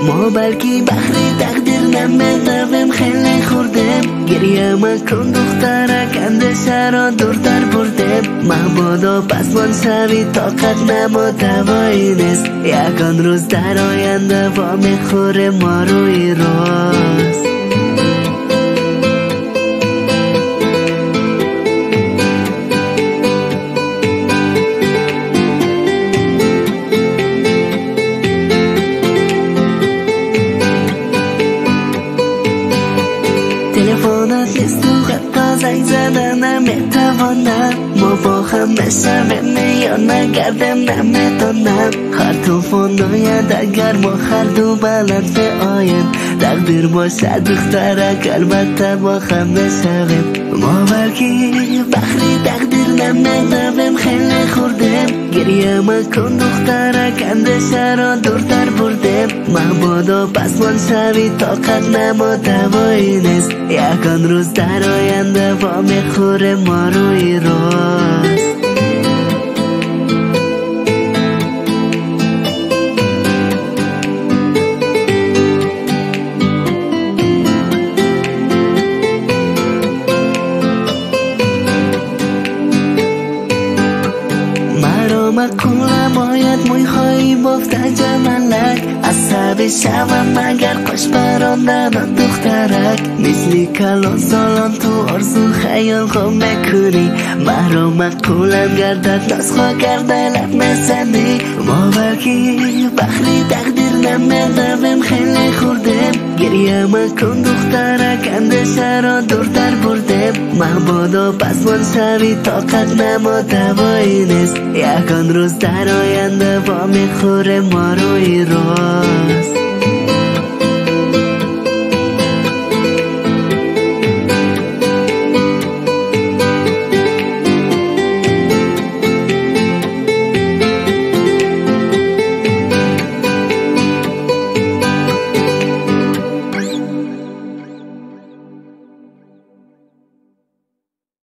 ما بلکی بخری تقدیر نمیدویم خیلی خوردیم گریه مکن دخترک اندشه را دورتر بردیم مبادا پسمان شوی طاقت نما دوایی نیست یکان روز در آینده وا میخوره ما روی راست تلفنت نیست تو حتی زنگ زدن نمیتوانم ما با هم نشویم یا نگردم نمیتونم هر توفان آید اگر ما هر دو بلد آین تقدیر باشد دخترک البته با هم نشویم ما بلکی بخری تقدیر نمیدویم خیلی خوردیم گریه مکن دخترک اندشه را دورتر بردیم مبادا پسمان شوی طاقت نما دوایی نیست یکان روز در آینده وا میخوره ما روی راست مکولم باید موی خواهی بافته جملک عصبی شوم مگر قش براندن دخترک مثلی کلان سالان تو آرزو خیال خواب میکنی مرا مکولم گردد نسخوا کرده لب میزنی ما بلکی بخری تقدیر نمیدویم خیلی خوردیم گریه مکن دخترک اندشه را دورتر بردیم مبادا پسمان شوی طاقت نما دوایی نیست یکان روز در آینده وا میخوره ما روی راست